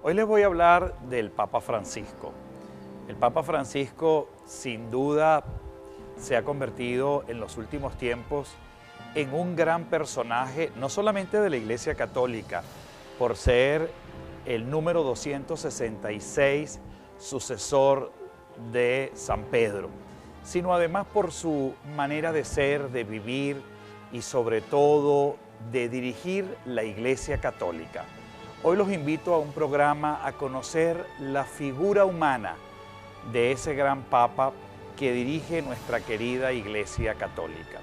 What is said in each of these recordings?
Hoy les voy a hablar del Papa Francisco. El Papa Francisco, sin duda, se ha convertido en los últimos tiempos en un gran personaje, no solamente de la Iglesia Católica, por ser el número 266 sucesor de San Pedro, sino además por su manera de ser, de vivir y sobre todo de dirigir la Iglesia Católica. Hoy los invito a un programa a conocer la figura humana de ese gran Papa que dirige nuestra querida Iglesia Católica.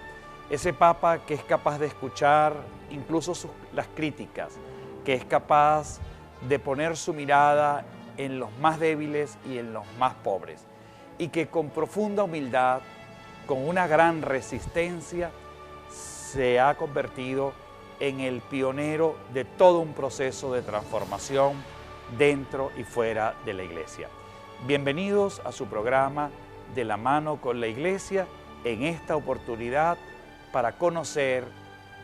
Ese Papa que es capaz de escuchar incluso las críticas, que es capaz de poner su mirada en los más débiles y en los más pobres, y que con profunda humildad, con una gran resistencia, se ha convertido en el pionero de todo un proceso de transformación dentro y fuera de la Iglesia. Bienvenidos a su programa De la mano con la Iglesia, en esta oportunidad para conocer,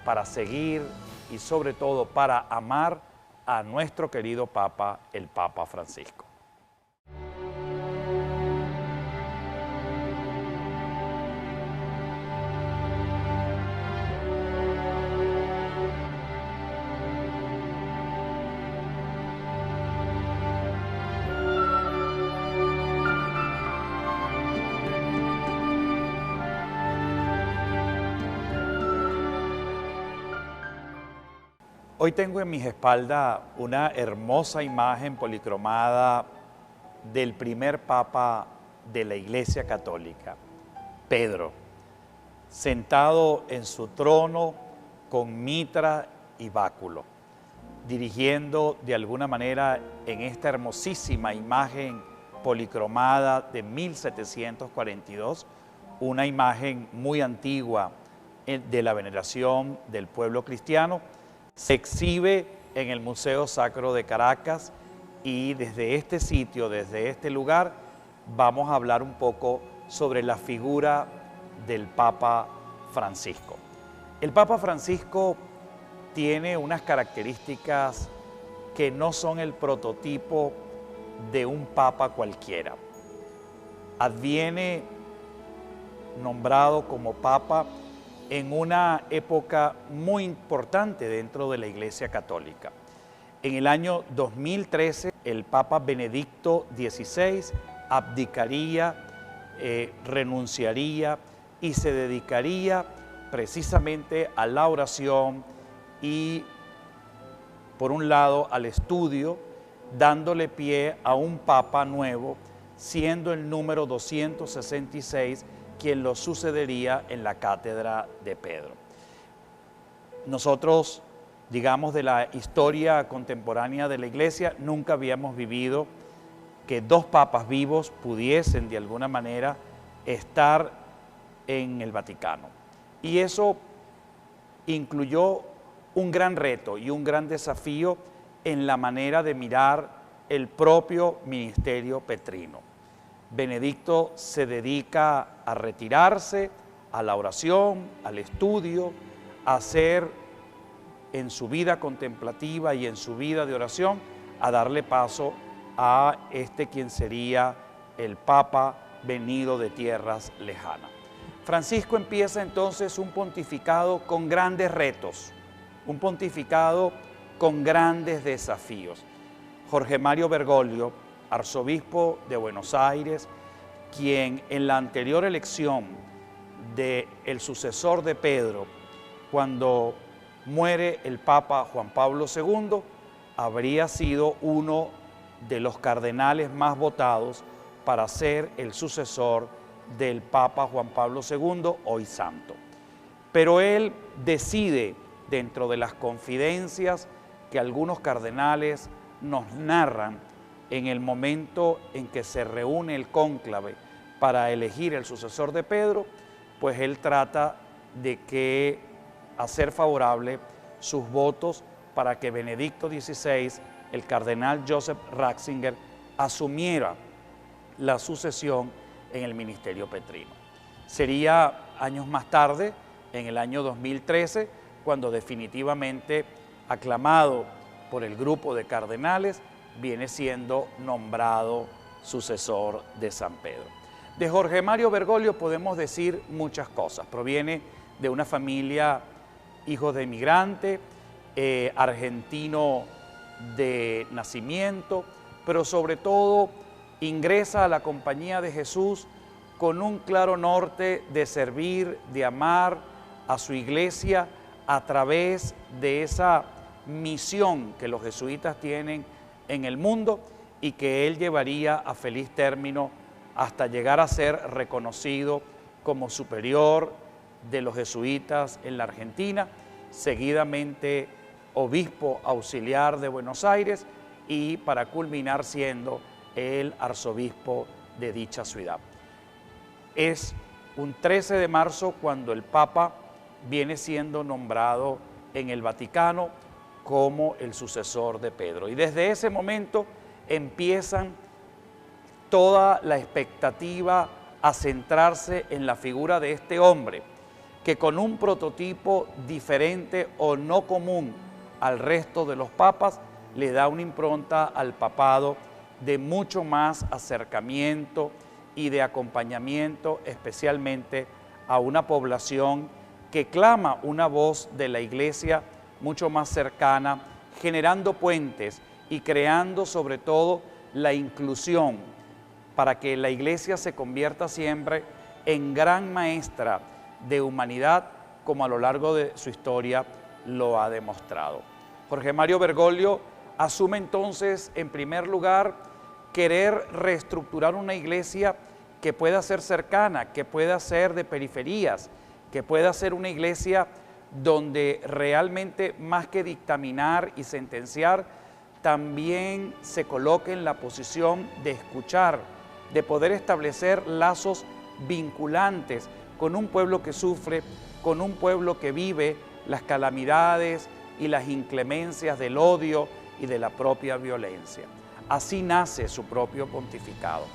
para seguir y sobre todo para amar a nuestro querido Papa, el Papa Francisco. Hoy tengo en mis espaldas una hermosa imagen policromada del primer Papa de la Iglesia Católica, Pedro, sentado en su trono con mitra y báculo, dirigiendo de alguna manera en esta hermosísima imagen policromada de 1742, una imagen muy antigua de la veneración del pueblo cristiano. Se exhibe en el Museo Sacro de Caracas y desde este sitio, desde este lugar, vamos a hablar un poco sobre la figura del Papa Francisco. El Papa Francisco tiene unas características que no son el prototipo de un Papa cualquiera. Adviene nombrado como Papa en una época muy importante dentro de la Iglesia Católica. En el año 2013, el Papa Benedicto XVI abdicaría, renunciaría y se dedicaría precisamente a la oración y, por un lado, al estudio, dándole pie a un Papa nuevo, siendo el número 266 quien lo sucedería en la cátedra de Pedro. Nosotros, digamos, de la historia contemporánea de la Iglesia, nunca habíamos vivido que dos papas vivos pudiesen de alguna manera estar en el Vaticano. Y eso incluyó un gran reto y un gran desafío en la manera de mirar el propio ministerio petrino. Benedicto se dedica a retirarse, a la oración, al estudio, a hacer en su vida contemplativa y en su vida de oración, a darle paso a quien sería el Papa venido de tierras lejanas. Francisco empieza entonces un pontificado con grandes retos, un pontificado con grandes desafíos. Jorge Mario Bergoglio, arzobispo de Buenos Aires, quien en la anterior elección del sucesor de Pedro, cuando muere el Papa Juan Pablo II, habría sido uno de los cardenales más votados para ser el sucesor del Papa Juan Pablo II, hoy santo. Pero él decide, dentro de las confidencias que algunos cardenales nos narran, en el momento en que se reúne el cónclave para elegir el sucesor de Pedro, pues él trata de hacer favorable sus votos para que Benedicto XVI, el cardenal Joseph Ratzinger, asumiera la sucesión en el ministerio petrino. Sería años más tarde, en el año 2013, cuando definitivamente, aclamado por el grupo de cardenales, viene siendo nombrado sucesor de San Pedro. De Jorge Mario Bergoglio podemos decir muchas cosas. Proviene de una familia, hijo de inmigrante, argentino de nacimiento, pero sobre todo ingresa a la Compañía de Jesús con un claro norte de servir, de amar a su iglesia a través de esa misión que los jesuitas tienen en el mundo y que él llevaría a feliz término hasta llegar a ser reconocido como superior de los jesuitas en la Argentina, seguidamente obispo auxiliar de Buenos Aires y para culminar siendo el arzobispo de dicha ciudad. Es un 13 de marzo cuando el Papa viene siendo nombrado en el Vaticano como el sucesor de Pedro. Y desde ese momento empiezan toda la expectativa a centrarse en la figura de este hombre, que con un prototipo diferente o no común al resto de los papas, le da una impronta al papado de mucho más acercamiento y de acompañamiento, especialmente a una población que clama una voz de la Iglesia mucho más cercana, generando puentes y creando sobre todo la inclusión para que la Iglesia se convierta siempre en gran maestra de humanidad, como a lo largo de su historia lo ha demostrado. Jorge Mario Bergoglio asume entonces, en primer lugar, querer reestructurar una iglesia que pueda ser cercana, que pueda ser de periferias, que pueda ser una iglesia donde realmente más que dictaminar y sentenciar, también se coloque en la posición de escuchar, de poder establecer lazos vinculantes con un pueblo que sufre, con un pueblo que vive las calamidades y las inclemencias del odio y de la propia violencia. Así nace su propio pontificado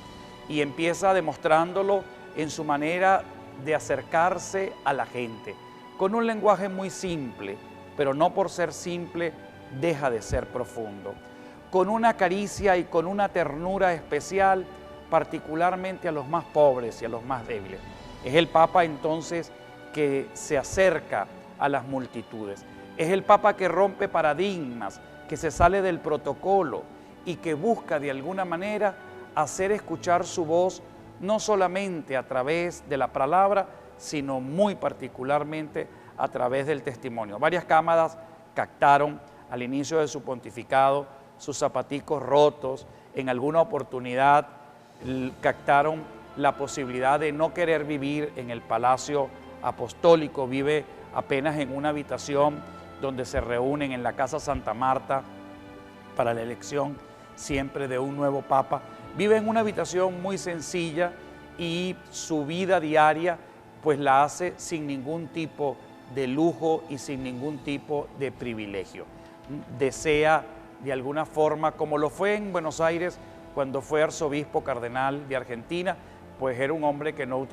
y empieza demostrándolo en su manera de acercarse a la gente, con un lenguaje muy simple, pero no por ser simple deja de ser profundo, con una caricia y con una ternura especial, particularmente a los más pobres y a los más débiles. Es el Papa entonces que se acerca a las multitudes, es el Papa que rompe paradigmas, que se sale del protocolo y que busca de alguna manera hacer escuchar su voz no solamente a través de la palabra, sino muy particularmente a través del testimonio. Varias cámaras captaron al inicio de su pontificado sus zapaticos rotos, en alguna oportunidad captaron la posibilidad de no querer vivir en el Palacio Apostólico, vive apenas en una habitación donde se reúnen en la Casa Santa Marta para la elección siempre de un nuevo Papa. Vive en una habitación muy sencilla y su vida diaria pues la hace sin ningún tipo de lujo y sin ningún tipo de privilegio. Desea de alguna forma, como lo fue en Buenos Aires cuando fue arzobispo cardenal de Argentina, pues era un hombre que no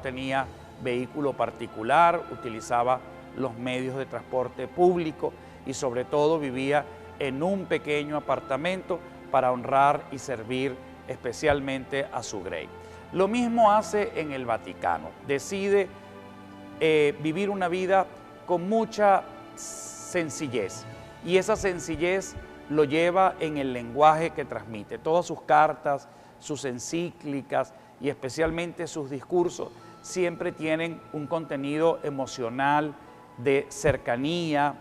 tenía vehículo particular, utilizaba los medios de transporte público y sobre todo vivía en un pequeño apartamento para honrar y servir especialmente a su grey. Lo mismo hace en el Vaticano, decide vivir una vida con mucha sencillez y esa sencillez lo lleva en el lenguaje que transmite. Todas sus cartas, sus encíclicas y especialmente sus discursos siempre tienen un contenido emocional de cercanía,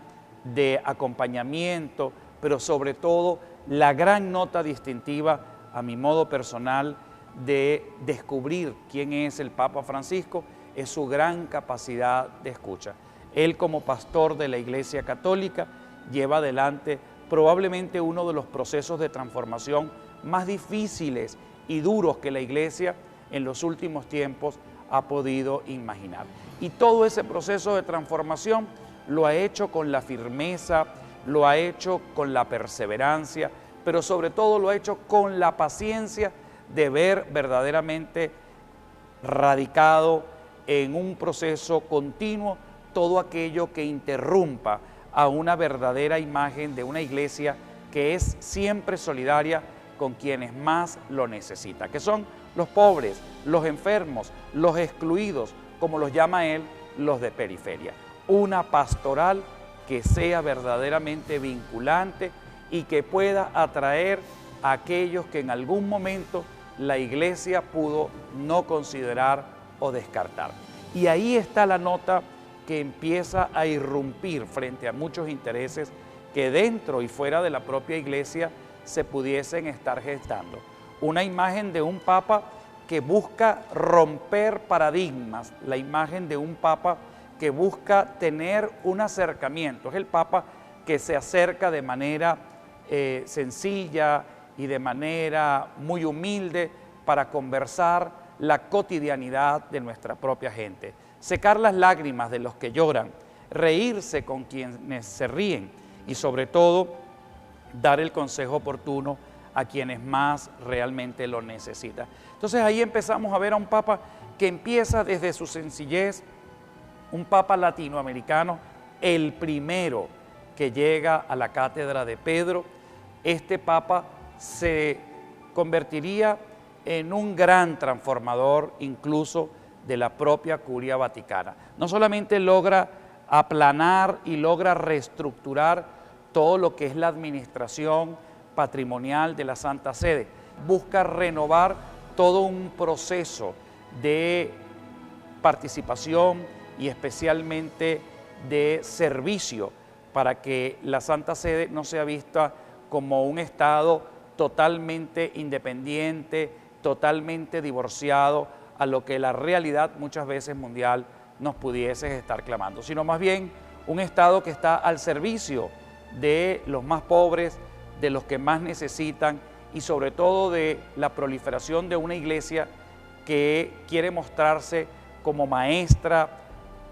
de acompañamiento, pero sobre todo la gran nota distintiva, a mi modo personal, de descubrir quién es el Papa Francisco, es su gran capacidad de escucha. Él, como pastor de la Iglesia Católica, lleva adelante probablemente uno de los procesos de transformación más difíciles y duros que la Iglesia en los últimos tiempos ha podido imaginar. Y todo ese proceso de transformación lo ha hecho con la firmeza, lo ha hecho con la perseverancia, pero sobre todo lo ha hecho con la paciencia de ver verdaderamente radicado en un proceso continuo todo aquello que interrumpa a una verdadera imagen de una iglesia que es siempre solidaria con quienes más lo necesitan, que son los pobres, los enfermos, los excluidos, como los llama él, los de periferia. Una pastoral que sea verdaderamente vinculante y que pueda atraer a aquellos que en algún momento la Iglesia pudo no considerar o descartar. Y ahí está la nota que empieza a irrumpir frente a muchos intereses que dentro y fuera de la propia Iglesia se pudiesen estar gestando. Una imagen de un Papa que busca romper paradigmas, la imagen de un Papa que busca tener un acercamiento. Es el Papa que se acerca de manera sencilla y de manera muy humilde para conversar la cotidianidad de nuestra propia gente, secar las lágrimas de los que lloran, reírse con quienes se ríen y sobre todo dar el consejo oportuno a quienes más realmente lo necesitan. Entonces ahí empezamos a ver a un Papa que empieza desde su sencillez, un Papa latinoamericano, el primero que llega a la cátedra de Pedro. Este Papa se convertiría en un gran transformador incluso de la propia Curia Vaticana. No solamente logra aplanar y logra reestructurar todo lo que es la administración patrimonial de la Santa Sede, busca renovar todo un proceso de participación y especialmente de servicio para que la Santa Sede no sea vista como un Estado totalmente independiente, totalmente divorciado a lo que la realidad muchas veces mundial nos pudiese estar clamando, sino más bien un Estado que está al servicio de los más pobres, de los que más necesitan y sobre todo de la proliferación de una iglesia que quiere mostrarse como maestra,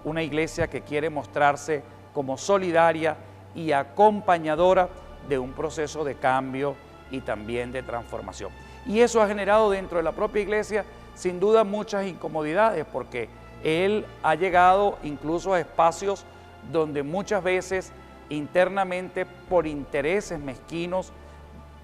una iglesia que quiere mostrarse como solidaria y acompañadora de un proceso de cambio y también de transformación. Y eso ha generado dentro de la propia iglesia sin duda muchas incomodidades, porque él ha llegado incluso a espacios donde muchas veces internamente por intereses mezquinos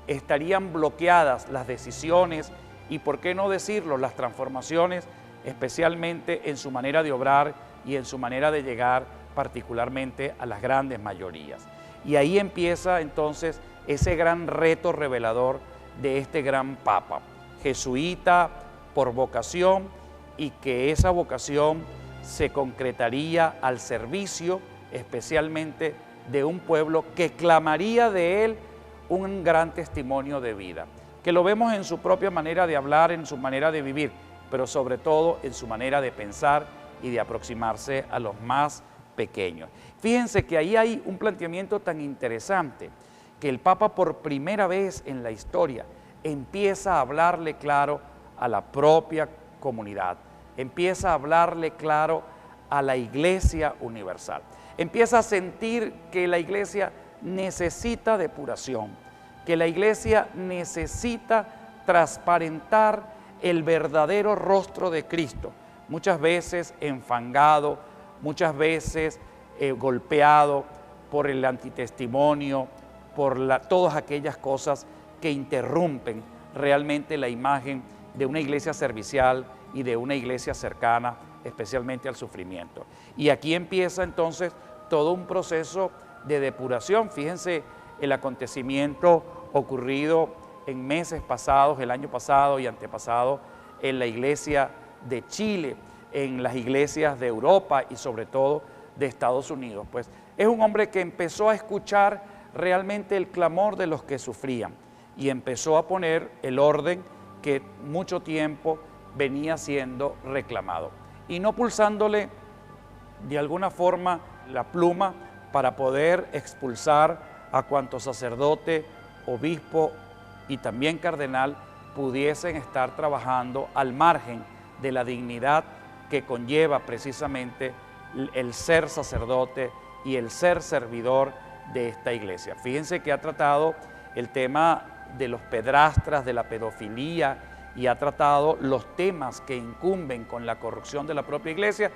estarían bloqueadas las decisiones y, por qué no decirlo, las transformaciones, especialmente en su manera de obrar y en su manera de llegar particularmente a las grandes mayorías. Y ahí empieza entonces ese gran reto revelador de este gran Papa, jesuita por vocación, y que esa vocación se concretaría al servicio especialmente de un pueblo que clamaría de él un gran testimonio de vida, que lo vemos en su propia manera de hablar, en su manera de vivir, pero sobre todo en su manera de pensar y de aproximarse a los más pequeños. Fíjense que ahí hay un planteamiento tan interesante, que el Papa por primera vez en la historia empieza a hablarle claro a la propia comunidad, empieza a hablarle claro a la Iglesia universal, empieza a sentir que la Iglesia necesita depuración, que la Iglesia necesita transparentar el verdadero rostro de Cristo, muchas veces enfangado, muchas veces golpeado por el antitestimonio, por todas aquellas cosas que interrumpen realmente la imagen de una iglesia servicial y de una iglesia cercana, especialmente al sufrimiento. Y aquí empieza entonces todo un proceso de depuración. Fíjense el acontecimiento ocurrido en meses pasados, el año pasado y antepasado, en la iglesia de Chile, en las iglesias de Europa y sobre todo de Estados Unidos. Pues es un hombre que empezó a escuchar realmente el clamor de los que sufrían y empezó a poner el orden que mucho tiempo venía siendo reclamado, y no pulsándole de alguna forma la pluma para poder expulsar a cuanto sacerdote, obispo y también cardenal pudiesen estar trabajando al margen de la dignidad que conlleva precisamente el ser sacerdote y el ser servidor de esta iglesia. Fíjense que ha tratado el tema de los pedrastras, de la pedofilia, y ha tratado los temas que incumben con la corrupción de la propia iglesia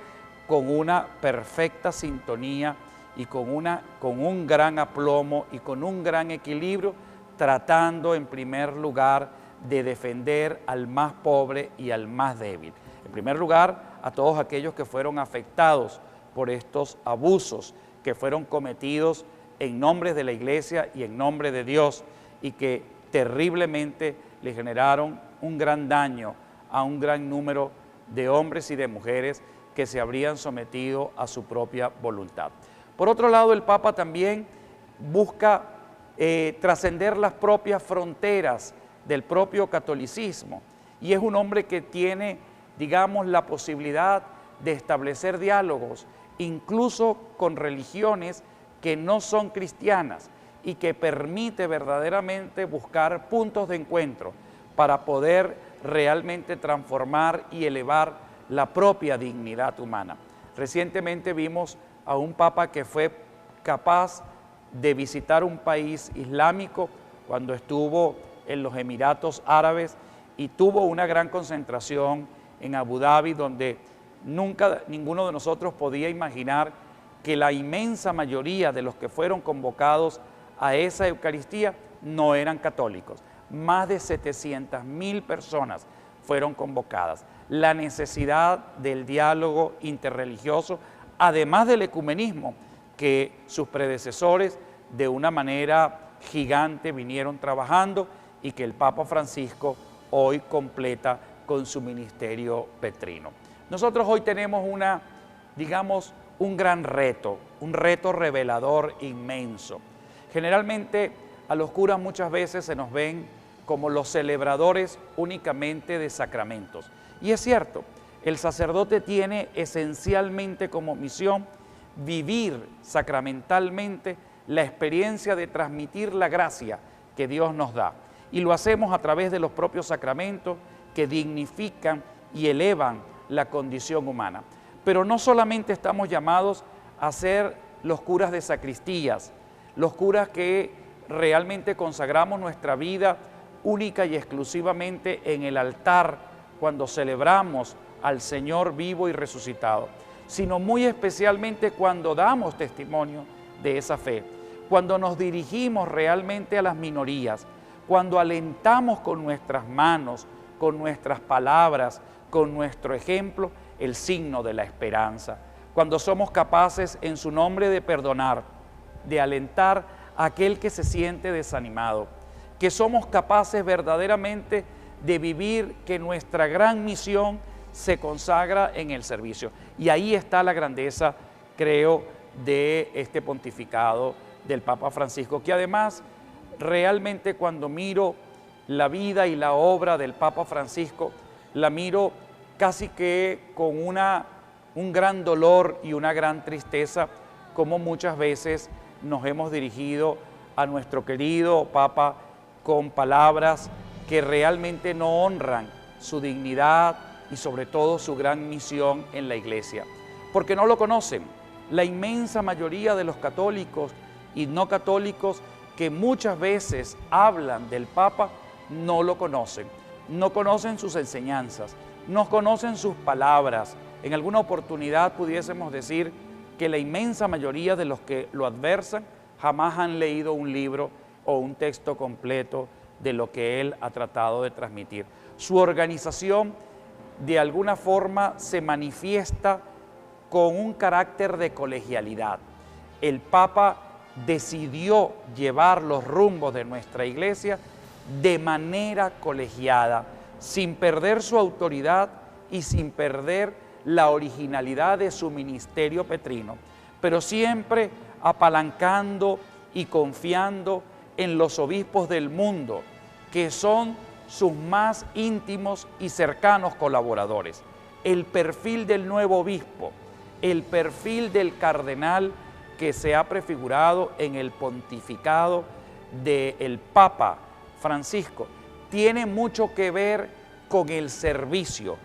con una perfecta sintonía y con un gran aplomo y con un gran equilibrio tratando en primer lugar de defender al más pobre y al más débil. En primer lugar, a todos aquellos que fueron afectados por estos abusos que fueron cometidos en nombre de la Iglesia y en nombre de Dios, y que terriblemente le generaron un gran daño a un gran número de hombres y de mujeres que se habrían sometido a su propia voluntad. Por otro lado, el Papa también busca trascender las propias fronteras del propio catolicismo, y es un hombre que tiene, digamos, la posibilidad de establecer diálogos, incluso con religiones que no son cristianas, y que permite verdaderamente buscar puntos de encuentro para poder realmente transformar y elevar la propia dignidad humana. Recientemente vimos a un papa que fue capaz de visitar un país islámico cuando estuvo en los Emiratos Árabes y tuvo una gran concentración en Abu Dhabi, donde nunca ninguno de nosotros podía imaginar que la inmensa mayoría de los que fueron convocados a esa Eucaristía no eran católicos. Más de 700.000 personas fueron convocadas. La necesidad del diálogo interreligioso, además del ecumenismo, que sus predecesores de una manera gigante vinieron trabajando y que el Papa Francisco hoy completa con su ministerio petrino. Nosotros hoy tenemos un gran reto, un reto revelador inmenso. Generalmente a los curas muchas veces se nos ven como los celebradores únicamente de sacramentos. Y es cierto, el sacerdote tiene esencialmente como misión vivir sacramentalmente la experiencia de transmitir la gracia que Dios nos da. Y lo hacemos a través de los propios sacramentos que dignifican y elevan la condición humana. Pero no solamente estamos llamados a ser los curas de sacristías, los curas que realmente consagramos nuestra vida única y exclusivamente en el altar cuando celebramos al Señor vivo y resucitado, sino muy especialmente cuando damos testimonio de esa fe, cuando nos dirigimos realmente a las minorías, cuando alentamos con nuestras manos, con nuestras palabras, con nuestro ejemplo, el signo de la esperanza, cuando somos capaces en su nombre de perdonar, de alentar a aquel que se siente desanimado, que somos capaces verdaderamente de vivir que nuestra gran misión se consagra en el servicio. Y ahí está la grandeza, creo, de este pontificado del Papa Francisco, que además realmente cuando miro la vida y la obra del Papa Francisco, la miro casi que con un gran dolor y una gran tristeza, como muchas veces nos hemos dirigido a nuestro querido Papa con palabras que realmente no honran su dignidad y sobre todo su gran misión en la Iglesia, porque no lo conocen. La inmensa mayoría de los católicos y no católicos que muchas veces hablan del Papa no lo conocen, no conocen sus enseñanzas, no conocen sus palabras. En alguna oportunidad pudiésemos decir que la inmensa mayoría de los que lo adversan jamás han leído un libro o un texto completo de lo que él ha tratado de transmitir. Su organización de alguna forma se manifiesta con un carácter de colegialidad. El Papa decidió llevar los rumbos de nuestra Iglesia de manera colegiada, sin perder su autoridad y sin perder la originalidad de su ministerio petrino, pero siempre apalancando y confiando en los obispos del mundo, que son sus más íntimos y cercanos colaboradores. El perfil del nuevo obispo, el perfil del cardenal que se ha prefigurado en el pontificado del Papa Francisco, tiene mucho que ver con el servicio,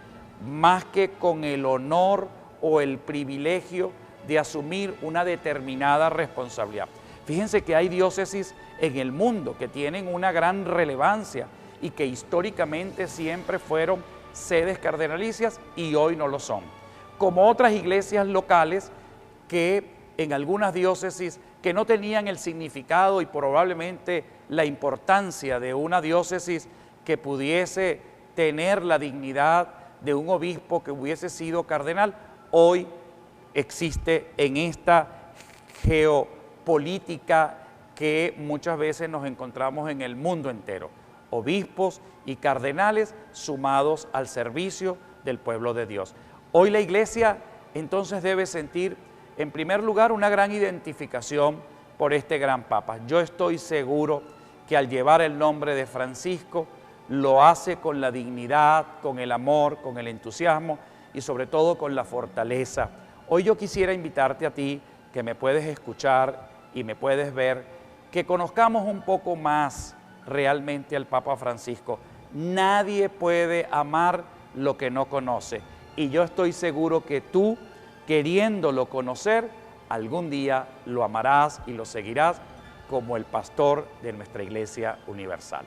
más que con el honor o el privilegio de asumir una determinada responsabilidad. Fíjense que hay diócesis en el mundo que tienen una gran relevancia y que históricamente siempre fueron sedes cardenalicias y hoy no lo son. Como otras iglesias locales que en algunas diócesis que no tenían el significado y probablemente la importancia de una diócesis que pudiese tener la dignidad de un obispo que hubiese sido cardenal, hoy existe en esta geopolítica que muchas veces nos encontramos en el mundo entero. Obispos y cardenales sumados al servicio del pueblo de Dios. Hoy la Iglesia entonces debe sentir, en primer lugar, una gran identificación por este gran Papa. Yo estoy seguro que al llevar el nombre de Francisco, lo hace con la dignidad, con el amor, con el entusiasmo y sobre todo con la fortaleza. Hoy yo quisiera invitarte a ti, que me puedes escuchar y me puedes ver, que conozcamos un poco más realmente al Papa Francisco. Nadie puede amar lo que no conoce. Y yo estoy seguro que tú, queriéndolo conocer, algún día lo amarás y lo seguirás como el pastor de nuestra Iglesia Universal.